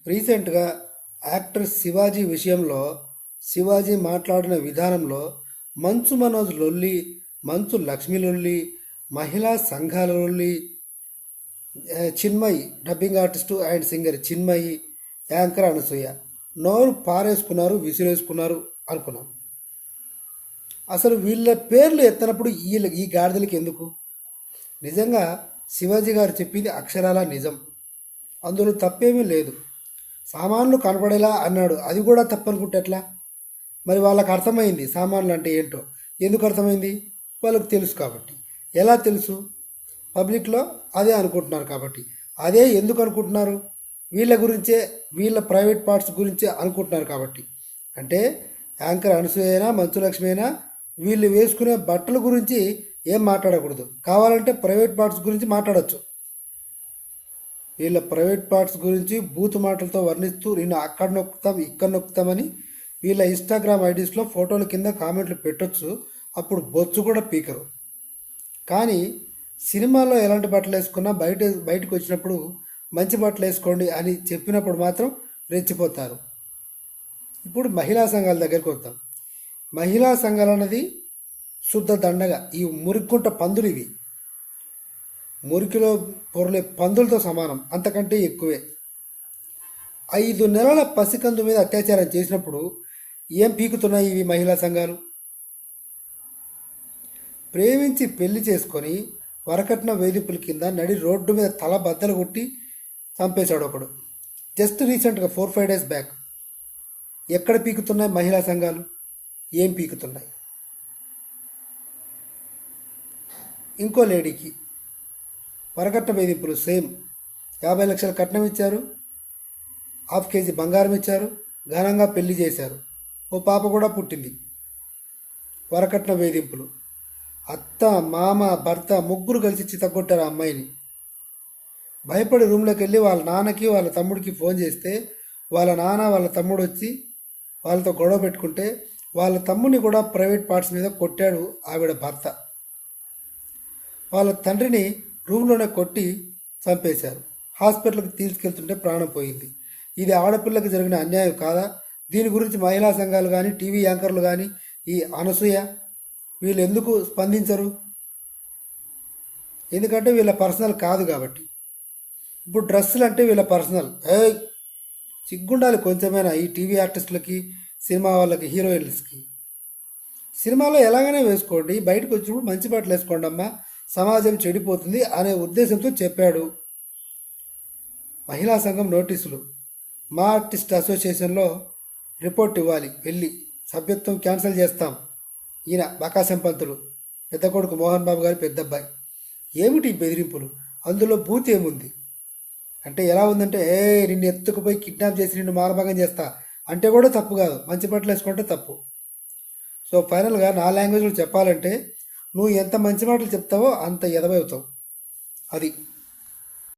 రీసెంట్గా యాక్టర్ శివాజీ విషయంలో శివాజీ మాట్లాడిన విధానంలో మంచు మనోజ్ లొల్లి, మంచు లక్ష్మి లొల్లి, మహిళా సంఘాల లొల్లి, Chinmayi dubbing artist and singer Chinmayi, anchor Anasuya నోరు పారేసుకున్నారు, విసిరేసుకున్నారు అనుకున్నాం. అసలు వీళ్ళ పేర్లు ఎత్తనప్పుడు ఈ గాడిదలకి ఎందుకు? నిజంగా శివాజీ గారు చెప్పింది అక్షరాల నిజం, అందులో తప్పేమీ లేదు. సామాన్లు కనపడేలా అన్నాడు, అది కూడా తప్పనుకుంటే ఎట్లా? మరి వాళ్ళకి అర్థమైంది సామాన్లు అంటే ఏంటో. ఎందుకు అర్థమైంది? వాళ్ళకి తెలుసు కాబట్టి. ఎలా తెలుసు? పబ్లిక్లో అదే అనుకుంటున్నారు కాబట్టి. అదే ఎందుకు అనుకుంటున్నారు? వీళ్ళ గురించే, వీళ్ళ ప్రైవేట్ పార్ట్స్ గురించే అనుకుంటున్నారు కాబట్టి. అంటే యాంకర్ అనసూయ అయినా మంచులక్ష్మి అయినా వీళ్ళు వేసుకునే బట్టల గురించి ఏం మాట్లాడకూడదు. కావాలంటే ప్రైవేట్ పార్ట్స్ గురించి మాట్లాడచ్చు. వీళ్ళ ప్రైవేట్ పార్ట్స్ గురించి బూతు మాటలతో వర్ణిస్తూ నేను అక్కడ నొక్కుతాం ఇక్కడ నొక్కుతామని వీళ్ళ ఇన్స్టాగ్రామ్ ఐడీస్లో ఫోటోల కింద కామెంట్లు పెట్టొచ్చు. అప్పుడు బొచ్చు కూడా పీకరు. కానీ సినిమాలో ఎలాంటి బట్టలు వేసుకున్నా బయటకు వచ్చినప్పుడు మంచి బట్టలు వేసుకోండి అని చెప్పినప్పుడు మాత్రం రెచ్చిపోతారు. ఇప్పుడు మహిళా సంఘాల దగ్గరికి వద్దాం. మహిళా సంఘాలు అన్నది శుద్ధ దండగా. ఈ మురిక్కుంట పందులు ఇవి మురికిలో పొరలే పందులతో సమానం, అంతకంటే ఎక్కువే. 5 నెలల పసికందు మీద అత్యాచారం చేసినప్పుడు ఏం పీకుతున్నాయి ఇవి మహిళా సంఘాలు? ప్రేమించి పెళ్లి చేసుకొని వరకట్న వేధింపుల కింద నడి రోడ్డు మీద తల బద్దలు కొట్టి చంపేశాడు ఒకడు. జస్ట్ రీసెంట్గా 4-5 డేస్ బ్యాక్. ఎక్కడ పీకుతున్నాయి మహిళా సంఘాలు? ఏం పీకుతున్నాయి? ఇంకో లేడీకి వరకట్న వేధింపులు సేమ్. 50 లక్షల కట్నం ఇచ్చారు, 1/2 కేజీ బంగారం ఇచ్చారు, ఘనంగా పెళ్లి చేశారు. ఓ పాప కూడా పుట్టింది. వరకట్న వేధింపులు. అత్త, మామ, భర్త ముగ్గురు కలిసి చితగొట్టారు ఆ అమ్మాయిని. భయపడి రూమ్లోకి వెళ్ళి వాళ్ళ నాన్నకి వాళ్ళ తమ్ముడికి ఫోన్ చేస్తే వాళ్ళ నాన్న వాళ్ళ తమ్ముడు వచ్చి వాళ్ళతో గొడవ పెట్టుకుంటే వాళ్ళ తమ్ముడిని కూడా ప్రైవేట్ పార్ట్స్ మీద కొట్టాడు ఆవిడ భర్త. వాళ్ళ తండ్రిని రూమ్లోనే కొట్టి చంపేశారు. హాస్పిటల్కి తీసుకెళ్తుంటే ప్రాణం పోయింది. ఇది ఆడపిల్లకి జరిగిన అన్యాయం కాదా? దీని గురించి మహిళా సంఘాలు కానీ, టీవీ యాంకర్లు కానీ, ఈ అనసూయ వీళ్ళు ఎందుకు స్పందించరు? ఎందుకంటే వీళ్ళ పర్సనల్ కాదు కాబట్టి. ఇప్పుడు డ్రెస్సులు అంటే వీళ్ళ పర్సనల్. సిగ్గుండాలి కొంచెమైనా ఈ టీవీ ఆర్టిస్టులకి, సినిమా వాళ్ళకి, హీరోయిన్స్కి. సినిమాలో ఎలాగైనా వేసుకోండి, బయటకు వచ్చినప్పుడు మంచి బట్టలు వేసుకోండి అమ్మా, సమాజం చెడిపోతుంది అనే ఉద్దేశంతో చెప్పాడు. మహిళా సంఘం నోటీసులు. మా ఆర్టిస్ట్ అసోసియేషన్లో రిపోర్ట్ ఇవ్వాలి, వెళ్ళి సభ్యత్వం క్యాన్సిల్ చేస్తాం. ఈయన బకాసం పంతులు, పెద్ద కొడుకు మోహన్ బాబు గారి పెద్దబ్బాయి. ఏమిటి బెదిరింపులు? అందులో బూత్ ఏముంది అంటే ఎలా ఉందంటే, నిన్ను ఎత్తుకుపోయి కిడ్నాప్ చేసి నిన్ను మానభంగం చేస్తా అంటే కూడా తప్పు కాదు, మంచి బట్టలు వేసుకుంటే తప్పు. సో ఫైనల్గా నా లాంగ్వేజ్లో చెప్పాలంటే నువ్వు ఎంత మంచి మాటలు చెప్తావో అంత ఎదవవుతావు. అది